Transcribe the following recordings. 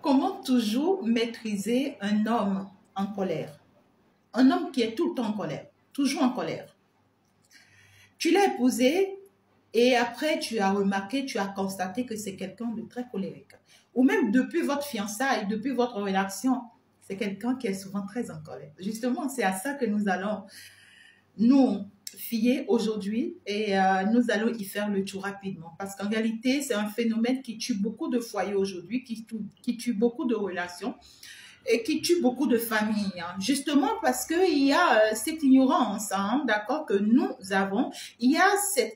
Comment toujours maîtriser un homme en colère? Un homme qui est tout le temps en colère, toujours en colère. Tu l'as épousé et après tu as remarqué, tu as constaté que c'est quelqu'un de très colérique. Ou même depuis votre fiançailles, depuis votre relation, c'est quelqu'un qui est souvent très en colère. Justement, c'est à ça que nous allons nous fier aujourd'hui et nous allons y faire le tour rapidement. Parce qu'en réalité, c'est un phénomène qui tue beaucoup de foyers aujourd'hui, qui tue beaucoup de relations et qui tue beaucoup de familles. Hein. Justement parce qu'il y a cette ignorance, hein, d'accord, que nous avons. Il y a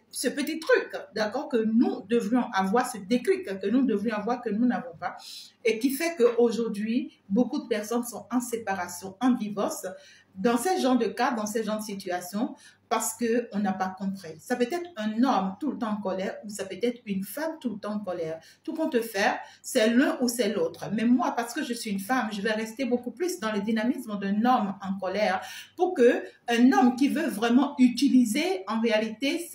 ce petit truc, d'accord, que nous devrions avoir, ce déclic que nous devrions avoir, que nous n'avons pas. Et qui fait qu'aujourd'hui, beaucoup de personnes sont en séparation, en divorce, dans ce genre de cas, dans ce genre de situation, parce qu'on n'a pas compris. Ça peut être un homme tout le temps en colère ou ça peut être une femme tout le temps en colère. Tout compte faire, c'est l'un ou c'est l'autre. Mais moi, parce que je suis une femme, je vais rester beaucoup plus dans le dynamisme d'un homme en colère pour qu'un homme qui veut vraiment utiliser en réalité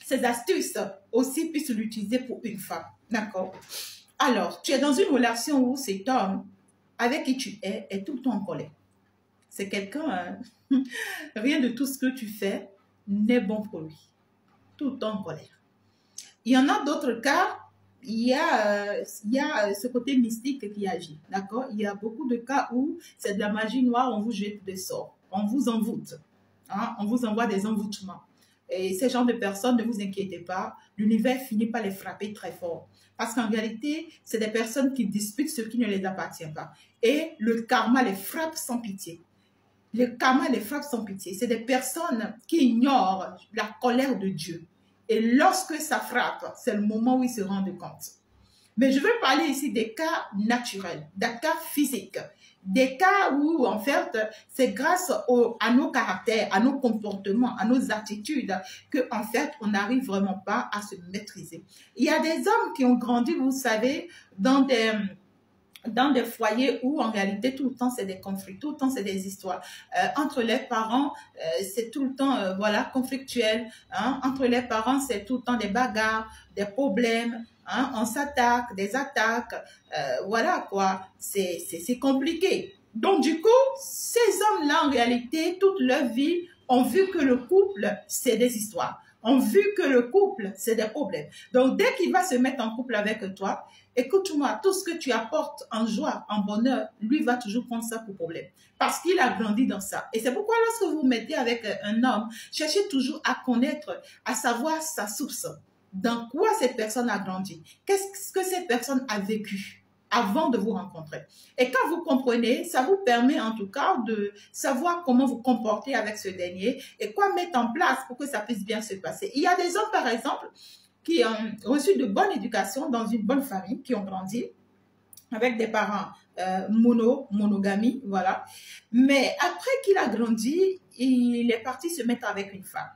ses astuces aussi puisse l'utiliser pour une femme. D'accord? Alors, tu es dans une relation où cet homme avec qui tu es tout le temps en colère. C'est quelqu'un, rien de tout ce que tu fais n'est bon pour lui. Tout le temps en colère. Il y en a d'autres cas, il y a ce côté mystique qui agit. D'accord? Il y a beaucoup de cas où c'est de la magie noire, on vous jette des sorts, on vous envoûte, hein? On vous envoie des envoûtements. Et ces genres de personnes, ne vous inquiétez pas, l'univers finit par les frapper très fort. Parce qu'en réalité, c'est des personnes qui disputent ce qui ne les appartient pas. Et le karma les frappe sans pitié. Le karma les frappe sans pitié. C'est des personnes qui ignorent la colère de Dieu. Et lorsque ça frappe, c'est le moment où ils se rendent compte. Mais je veux parler ici des cas naturels, des cas physiques, des cas où, en fait, c'est grâce à nos caractères, à nos comportements, à nos attitudes, que, en fait, on n'arrive vraiment pas à se maîtriser. Il y a des hommes qui ont grandi, vous savez, dans des foyers où en réalité tout le temps c'est des conflits, tout le temps c'est des histoires. Entre les parents, c'est tout le temps voilà, conflictuel. Hein? Entre les parents, c'est tout le temps des bagarres, des problèmes. Hein? On s'attaque, des attaques. Voilà quoi, c'est compliqué. Donc du coup, ces hommes-là en réalité, toute leur vie, ont vu que le couple, c'est des histoires. Ont vu que le couple, c'est des problèmes. Donc dès qu'il va se mettre en couple avec toi, écoute-moi, tout ce que tu apportes en joie, en bonheur, lui va toujours prendre ça pour problème. Parce qu'il a grandi dans ça. Et c'est pourquoi lorsque vous vous mettez avec un homme, cherchez toujours à connaître, à savoir sa source. Dans quoi cette personne a grandi? Qu'est-ce que cette personne a vécu avant de vous rencontrer? Et quand vous comprenez, ça vous permet en tout cas de savoir comment vous comporter avec ce dernier et quoi mettre en place pour que ça puisse bien se passer. Il y a des hommes, par exemple, qui ont reçu de bonnes éducations dans une bonne famille, qui ont grandi avec des parents monogamie, voilà. Mais après qu'il a grandi, il est parti se mettre avec une femme.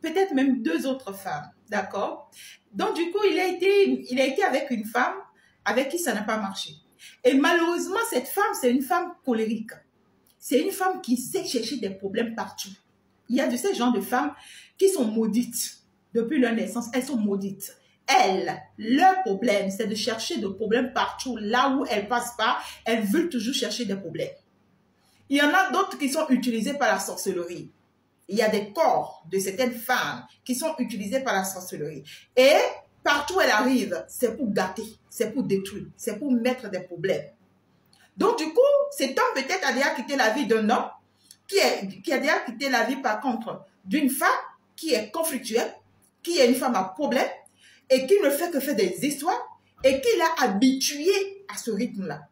Peut-être même deux autres femmes, d'accord? Donc du coup, il a été avec une femme avec qui ça n'a pas marché. Et malheureusement, cette femme, c'est une femme colérique. C'est une femme qui sait chercher des problèmes partout. Il y a de ces genres de femmes qui sont maudites. Depuis leur naissance, elles sont maudites. Elles, leur problème, c'est de chercher des problèmes partout. Là où elles passent pas, elles veulent toujours chercher des problèmes. Il y en a d'autres qui sont utilisées par la sorcellerie. Il y a des corps de certaines femmes qui sont utilisés par la sorcellerie. Et partout où elles arrivent, c'est pour gâter, c'est pour détruire, c'est pour mettre des problèmes. Donc du coup, cet homme peut-être a déjà quitté la vie d'un homme qui a déjà quitté la vie par contre d'une femme qui est conflictuelle, qui est une femme à problème et qui ne fait que faire des histoires et qui l'a habitué à ce rythme-là.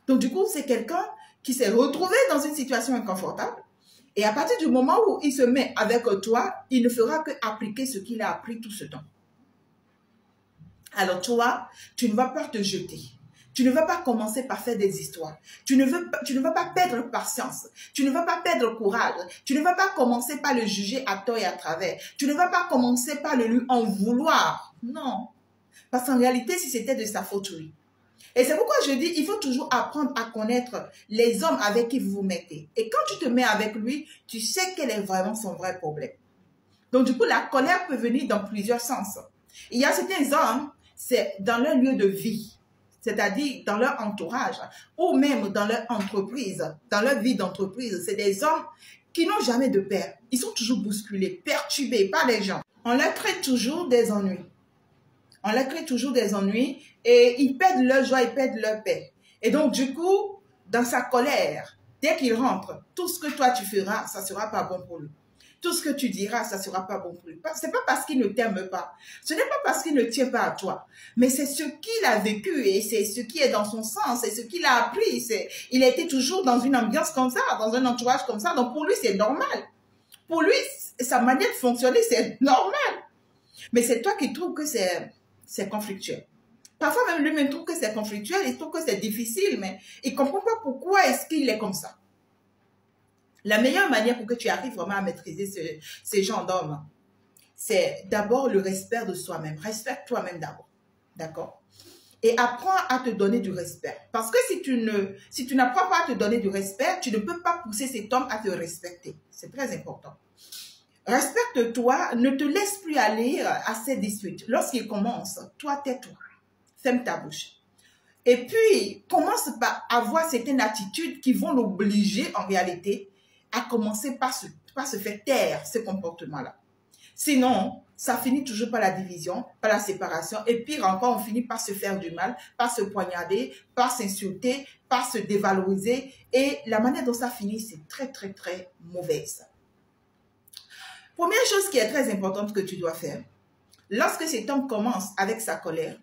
Donc du coup, c'est quelqu'un qui s'est retrouvé dans une situation inconfortable et à partir du moment où il se met avec toi, il ne fera que appliquer ce qu'il a appris tout ce temps. Alors toi, tu ne vas pas te jeter. Tu ne vas pas commencer par faire des histoires. Tu ne vas pas perdre patience. Tu ne vas pas perdre courage. Tu ne vas pas commencer par le juger à tort et à travers. Tu ne vas pas commencer par le lui en vouloir. Non. Parce qu'en réalité, si c'était de sa faute, oui. Et c'est pourquoi je dis, il faut toujours apprendre à connaître les hommes avec qui vous vous mettez. Et quand tu te mets avec lui, tu sais quel est vraiment son vrai problème. Donc du coup, la colère peut venir dans plusieurs sens. Il y a certains hommes, c'est dans leur lieu de vie. c'est-à-dire dans leur entourage ou même dans leur entreprise, dans leur vie d'entreprise. C'est des hommes qui n'ont jamais de paix. Ils sont toujours bousculés, perturbés par les gens. On leur crée toujours des ennuis. On leur crée toujours des ennuis et ils perdent leur joie, ils perdent leur paix. Et donc, du coup, dans sa colère, dès qu'il rentre, tout ce que toi tu feras, ça ne sera pas bon pour lui. Tout ce que tu diras, ça ne sera pas bon pour lui. Ce n'est pas parce qu'il ne t'aime pas. Ce n'est pas parce qu'il ne tient pas à toi. Mais c'est ce qu'il a vécu et c'est ce qui est dans son sang. C'est ce qu'il a appris. Il a été toujours dans une ambiance comme ça, dans un entourage comme ça. Donc pour lui, c'est normal. Pour lui, sa manière de fonctionner, c'est normal. Mais c'est toi qui trouves que c'est conflictuel. Parfois même lui-même trouve que c'est conflictuel. Il trouve que c'est difficile. Mais il ne comprend pas pourquoi est-ce qu'il est comme ça. La meilleure manière pour que tu arrives vraiment à maîtriser ce genre d'homme, c'est d'abord le respect de soi-même. Respecte toi-même d'abord. D'accord? Et apprends à te donner du respect. Parce que si tu n'apprends pas à te donner du respect, tu ne peux pas pousser cet homme à te respecter. C'est très important. Respecte-toi, ne te laisse plus aller à ces disputes. Lorsqu'il commence, toi tais-toi. Ferme ta bouche. Et puis, commence par avoir certaines attitudes qui vont l'obliger en réalité à commencer par se faire taire ce comportement-là. Sinon, ça finit toujours par la division, par la séparation. Et pire encore, on finit par se faire du mal, par se poignarder, par s'insulter, par se dévaloriser. Et la manière dont ça finit, c'est très, très, très mauvaise. Première chose qui est très importante que tu dois faire, lorsque cet homme commence avec sa colère,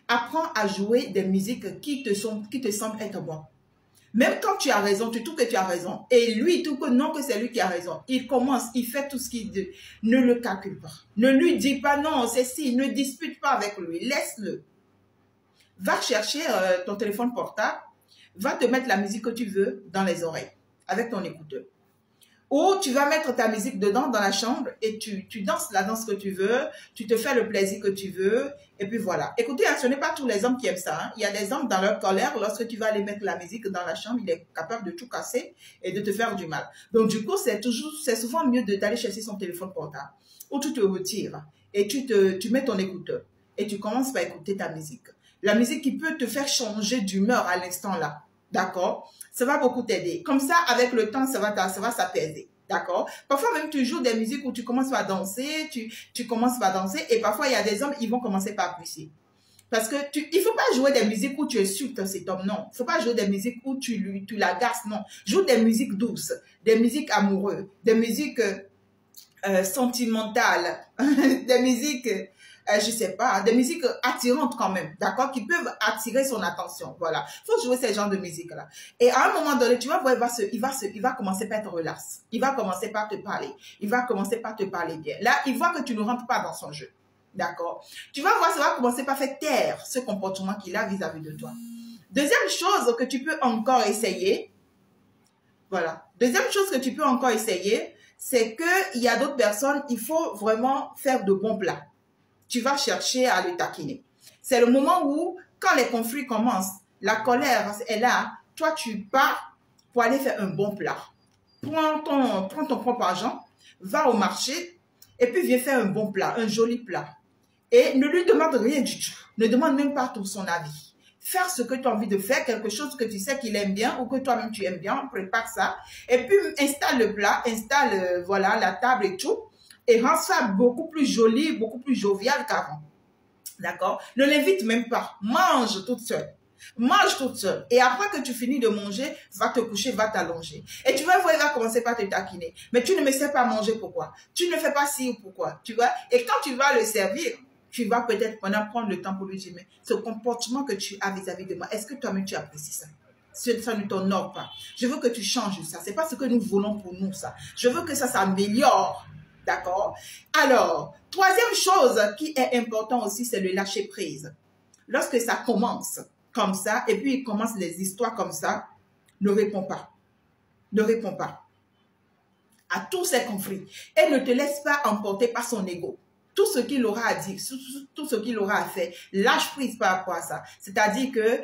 apprends à jouer des musiques qui te semblent être bonnes. Même quand tu as raison, tu trouves que tu as raison. Et lui, il trouve que non, que c'est lui qui a raison. Il commence, il fait tout ce qu'il dit. Ne le calcule pas. Ne lui dis pas non, c'est si. Ne dispute pas avec lui. Laisse-le. Va chercher ton téléphone portable. Va te mettre la musique que tu veux dans les oreilles avec ton écouteur. Ou tu vas mettre ta musique dedans dans la chambre et tu danses la danse que tu veux, tu te fais le plaisir que tu veux, et puis voilà. Écoutez, ce n'est pas tous les hommes qui aiment ça. Hein. Il y a des hommes dans leur colère, lorsque tu vas aller mettre la musique dans la chambre, il est capable de tout casser et de te faire du mal. Donc du coup, c'est souvent mieux d'aller chercher son téléphone portable, ou tu te retires et tu mets ton écouteur et tu commences par écouter ta musique. La musique qui peut te faire changer d'humeur à l'instant là, d'accord? Ça va beaucoup t'aider. Comme ça, avec le temps, ça va s'apaiser. D'accord? Parfois même, tu joues des musiques où tu commences par danser, tu commences par danser, et parfois, il y a des hommes, ils vont commencer par apprécier. Parce que il ne faut pas jouer des musiques où tu insultes cet homme, non. Il ne faut pas jouer des musiques où tu l'agaces, non. Joue des musiques douces, des musiques amoureuses, des musiques sentimentales, des musiques... je sais pas, des musiques attirantes quand même, d'accord, qui peuvent attirer son attention, voilà. Il faut jouer ces genres de musique-là. Et à un moment donné, tu vas voir, il va commencer par être relax. Il va commencer par te parler. Il va commencer par te parler bien. Là, il voit que tu ne rentres pas dans son jeu, d'accord. Tu vas voir, ça va commencer par faire taire ce comportement qu'il a vis-à-vis de toi. Deuxième chose que tu peux encore essayer, voilà. Deuxième chose que tu peux encore essayer, c'est qu'il y a d'autres personnes, il faut vraiment faire de bons plats. Tu vas chercher à le taquiner. C'est le moment où, quand les conflits commencent, la colère est là, toi tu pars pour aller faire un bon plat. Prends ton propre argent, va au marché et puis viens faire un bon plat, un joli plat. Et ne lui demande rien du tout. Ne demande même pas tout son avis. Faire ce que tu as envie de faire, quelque chose que tu sais qu'il aime bien ou que toi-même tu aimes bien, prépare ça. Et puis installe le plat, installe voilà, la table et tout. Et rends ça beaucoup plus joli, beaucoup plus jovial qu'avant. D'accord? Ne l'invite même pas. Mange toute seule. Mange toute seule. Et après que tu finis de manger, va te coucher, va t'allonger. Et tu vas voir, il va commencer par te taquiner. Mais tu ne me sais pas manger, pourquoi? Tu ne fais pas ci ou pourquoi? Tu vois? Et quand tu vas le servir, tu vas peut-être prendre le temps pour lui dire, mais ce comportement que tu as vis-à-vis de moi, est-ce que toi-même tu apprécies ça? Ça ne t'honore pas. Je veux que tu changes ça. C'est pas ce que nous voulons pour nous, ça. Je veux que ça s'améliore. D'accord? Alors, troisième chose qui est important aussi, c'est le lâcher prise. Lorsque ça commence comme ça, et puis il commence les histoires comme ça, ne réponds pas. Ne réponds pas à tous ces conflits. Et ne te laisse pas emporter par son ego. Tout ce qu'il aura à dire, tout ce qu'il aura à faire, lâche prise par rapport à ça. C'est-à-dire que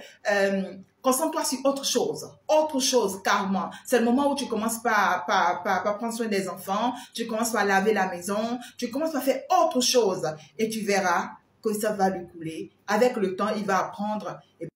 concentre-toi sur autre chose carrément. C'est le moment où tu commences par prendre soin des enfants, tu commences par laver la maison, tu commences par faire autre chose et tu verras, que ça va lui couler. Avec le temps, il va apprendre et